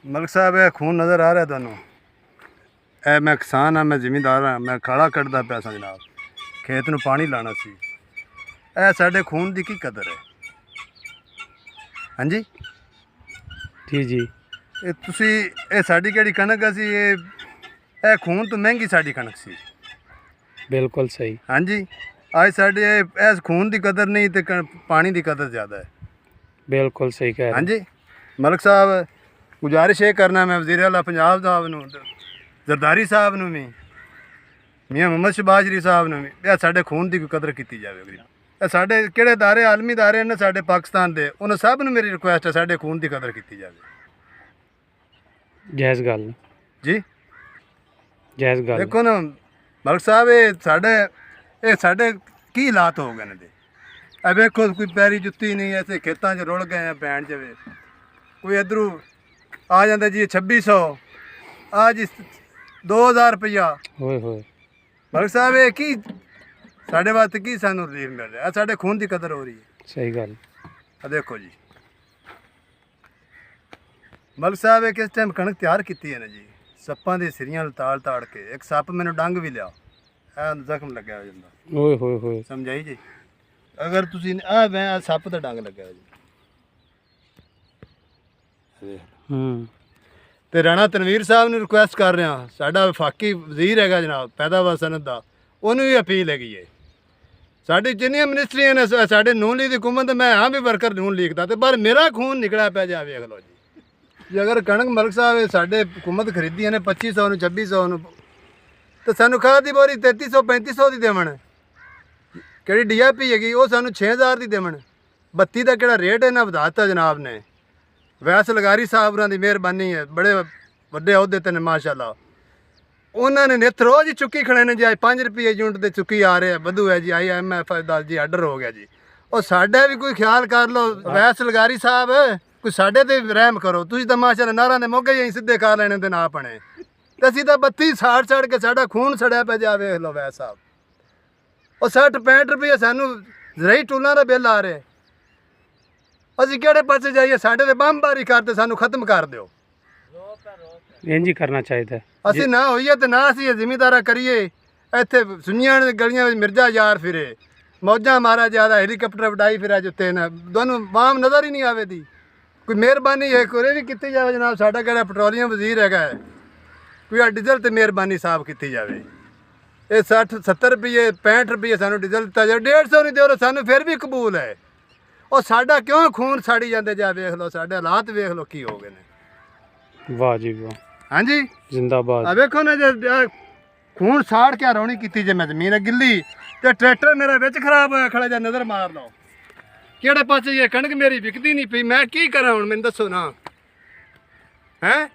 मलिक साहब ये खून नज़र आ रहा है तुहानू? ए मैं किसान हाँ, मैं जिमीदार हाँ, मैं खाड़ा कटदा पिया सा जनाब, खेत नूं पानी लाना सी। ए साडे खून दी की कदर है? हाँ जी जी जी ये तुसी ए साडी केड़ी कणक सी, ए खून तो महंगी साडी कणक सी। बिल्कुल सही। हाँ जी अज साडे इस खून की कदर नहीं तो पानी की कदर ज़्यादा है। बिल्कुल सही कह रहे। हाँ जी मलिक साहब गुजारिश ये करना मैं वज़ीर आला पंजाब साहब नूं, जरदारी साहब नूं भी, मियाँ मुहम्मद शहबाज साहब नूं भी, यह साडे खून की कदर की जाए। ਇਹ ਸਾਡੇ ਕਿਹੜੇ ਦਾਰੇ ਆਲਮੀ ਦਾਰੇ ਨੇ ਸਾਡੇ ਪਾਕਿਸਤਾਨ ਦੇ, ਉਹਨਾਂ ਸਭ ਨੂੰ ਮੇਰੀ ਰਿਕੁਐਸਟ ਹੈ ਸਾਡੇ ਖੂਨ ਦੀ ਕਦਰ ਕੀਤੀ ਜਾਵੇ। ਜਾਇਜ਼ ਗੱਲ ਜੀ ਜਾਇਜ਼ ਗੱਲ। ਦੇਖੋ ਨਾ ਮਲਿਕ ਸਾਹਿਬ ਇਹ ਸਾਡੇ ਕੀ ਹਾਲਾਤ ਹੋ ਗਏ ਨੇ ਦੇ। ਇਹ ਵੇਖੋ ਕੋਈ ਪੈਰੀ ਜੁੱਤੀ ਨਹੀਂ, ਐਸੇ ਖੇਤਾਂ 'ਚ ਰੁਲ ਗਏ ਆ ਭੈਣ ਜਵੇ। ਕੋਈ ਇੱਧਰੋਂ ਆ ਜਾਂਦਾ ਜੀ 2600, ਆ ਜੀ 2000 ਰੁਪਈਆ। ਹੋਏ ਹੋਏ ਮਲਿਕ ਸਾਹਿਬ ਇਹ ਕੀ ਸਾਡੇ ਵਾਸਤੇ ਕੀ ਸਾਨੂੰ ਰਿਲੀਫ ਮਿਲ ਰਿਹਾ? ਸਾਡੇ ਖੂਨ ਦੀ ਕਦਰ ਹੋ ਰਹੀ ਹੈ। ਸਹੀ ਗੱਲ। ਆ ਦੇਖੋ ਜੀ ਮਲਿਕ ਸਾਹਿਬ ਇਹ ਕਿਸ ਟਾਈਮ ਕਣਕ ਤਿਆਰ ਕੀਤੀ ਹੈ ਨਾ ਜੀ, ਸੱਪਾਂ ਦੇ ਸਿਰੀਆਂ ਤਾੜ ਕੇ, ਇੱਕ ਸੱਪ ਮੈਨੂੰ ਡੰਗ ਵੀ ਲਿਆ, ਇਹ ਜ਼ਖਮ ਲੱਗਿਆ ਹੋ ਜਾਂਦਾ। ਓਏ ਹੋਏ ਹੋਏ ਸਮਝਾਈ ਜੀ? ਅਗਰ ਤੁਸੀਂ ਆ ਮੈਂ ਸੱਪ ਦਾ ਡੰਗ ਲੱਗਿਆ ਜੀ। ਤੇ ਰਾਣਾ ਤਨਵੀਰ ਸਾਹਿਬ ਨੂੰ ਰਿਕੁਐਸਟ ਕਰ ਰਿਹਾ, ਸਾਡਾ ਵਫਾਕੀ ਵਜ਼ੀਰ ਹੈਗਾ ਜਨਾਬ ਪੈਦਾਵਾਰ ਸਨਅਤ ਦਾ, ਉਹਨੂੰ ਵੀ ਅਪੀਲ ਹੈਗੀ ਹੈ। ਸਾਡੀ ਜਿੰਨੀਆਂ ਮਿਨਿਸਟਰੀਆਂ ਨੇ ਸਾਡੇ ਨੂਨ ਲੀਗ ਦੀ ਹੁਕੂਮਤ, ਮੈਂ ਹਾਂ ਵੀ ਵਰਕਰ ਨੂਨ ਲੀਗ ਦਾ, ਤੇ ਪਰ ਮੇਰਾ ਖੂਨ ਨਿਕਲਿਆ ਪਿਆ ਜਾ ਵੇਖ ਲਓ ਜੀ। ਜੇ ਅਗਰ ਕਣਕ ਮਲਿਕ ਸਾਹਿਬ ਸਾਡੇ ਹੁਕੂਮਤ ਖਰੀਦੀਆਂ ਨੇ 2500 ਨੂੰ 2600 ਨੂੰ, ਤੇ ਸਾਨੂੰ ਖਾਦ ਦੀ ਬੋਰੀ 3300 3500 ਦੀ ਦੇਵਣ। ਕਿਹੜੀ DAP ਹੈਗੀ ਉਹ ਸਾਨੂੰ 6000 ਦੀ ਦੇਵਣ। ਬੱਤੀ ਦਾ ਕਿਹੜਾ ਰੇਟ ਇਹਨਾਂ ਵਧਾ ਦਿੱਤਾ ਜਨਾਬ ਨੇ। ਵੈਸ ਲਗਾਰੀ ਸਾਹਿਬ ਹੋਰਾਂ ਦੀ ਮਿਹਰਬਾਨੀ ਹੈ, ਬੜੇ ਵੱਡੇ ਅਹੁਦੇ ਤੇ ਨੇ ਮਾਸ਼ਾਅੱਲਾ। ਉਹਨਾਂ ਨੇ ਨਿੱਤ ਰੋਜ਼ ਹੀ ਚੁੱਕੀ ਖੜੇ ਨੇ ਜੀ। ਅੱਜ 5 ਰੁਪਏ ਯੂਨਿਟ ਦੇ ਚੁੱਕੀ ਆ ਰਹੇ ਆ, ਵਧੂ ਹੈ ਜੀ। IMF ਦਾ ਜੀ ਆਰਡਰ ਹੋ ਗਿਆ ਜੀ। ਉਹ ਸਾਡਾ ਵੀ ਕੋਈ ਖਿਆਲ ਕਰ ਲਓ ਵੈਸ ਲਗਾਰੀ ਸਾਹਿਬ, ਕੋਈ ਸਾਡੇ ਤੇ ਰਹਿਮ ਕਰੋ। ਤੁਸੀਂ ਤਾਂ ਮਾਸ਼ਾਅੱਲਾ ਨਾਰਾਂ ਦੇ ਮੌਕੇ ਹੀ ਸਿੱਧੇ ਕਰ ਲੈਣੇ ਤੇ ਨਾ ਪਣੇ, ਤੇ ਅਸੀਂ ਤਾਂ 32 ਸਾੜ ਕੇ ਸਾਡਾ ਖੂਨ ਸੜਿਆ ਪਿਆ ਜਾ ਵੇਖ ਲਓ ਵੈਸ ਸਾਹਿਬ। ਉਹ 60 65 ਰੁਪਏ ਸਾਨੂੰ ਜ਼ਰਾਈ ਟੂਲਾਂ ਦਾ ਬਿੱਲ ਆ ਰਿਹਾ। ਅਸੀਂ ਕਿਹੜੇ ਪਾਸੇ ਜਾਈਏ? ਸਾਡੇ ਤੇ ਬੰਬਾਰੀ ਕਰਦੇ ਸਾਨੂੰ ਖਤਮ ਕਰ ਦਿਓ। ਇੰਜ ਹੀ ਕਰਨਾ ਚਾਹੀਦਾ। ਅਸੀਂ ਨਾ ਹੋਈਏ ਤੇ ਨਾ ਅਸੀਂ ਜ਼ਿਮੀਦਾਰਾ ਕਰੀਏ। ਇੱਥੇ ਸੁਨੀਆਂ ਗਲੀਆਂ ਵਿੱਚ ਮਿਰਜ਼ਾ ਯਾਰ ਫਿਰੇ, ਮੌਜਾਂ ਮਾਰਾ ਜ਼ਿਆਦਾ, ਹੈਲੀਕਾਪਟਰ ਵਡਾਈ ਫਿਰਿਆ ਜਿੱਤੇ ਨਾ ਦੋਨੋਂ ਵਾਮ ਨਜ਼ਰ ਹੀ ਨਹੀਂ ਆਵੇ ਦੀ। ਕੋਈ ਮਿਹਰਬਾਨੀ ਹੈ ਕੋਈ ਵੀ ਕੀਤੀ ਜਾਵੇ ਜਨਾਬ। ਸਾਡਾ ਕਿਹੜਾ ਪੈਟਰੋਲੀਅਮ ਵਜ਼ੀਰ ਹੈਗਾ, ਕੋਈ ਡੀਜ਼ਲ ਤੇ ਮਿਹਰਬਾਨੀ ਸਾਹਿਬ ਕੀਤੀ ਜਾਵੇ। ਇਹ 60 70 ਰੁਪਏ 65 ਰੁਪਏ ਸਾਨੂੰ ਡੀਜ਼ਲ ਦਿੱਤਾ ਜਾਵੇ, 150 ਨਹੀਂ ਦਿਓ ਸਾਨੂੰ ਫਿਰ ਵੀ ਕਬੂਲ ਹੈ। ਉਹ ਸਾਡਾ ਕਿਉਂ ਖੂਨ ਸਾੜੀ ਜਾਂਦੇ ਜਾ ਵੇਖ ਲਓ, ਸਾਡੇ ਹਾਲਾਤ ਵੇਖ ਲਓ ਕੀ ਹੋ ਗਏ ਨੇ। ਵਾਹ ਜੀ ਵਾਹ। हाँ जी जिंदाबाद। आ वेखो ना जे खून साड़ के रौनी की जे मैं जमीन गिली ते ट्रैक्टर मेरा बिच खराब होया खड़ा जा, नज़र मार लो किहड़े पासे ये कणक मेरी विकदी नहीं पई, मैं की करा हुण मैनूं दसो ना। हैं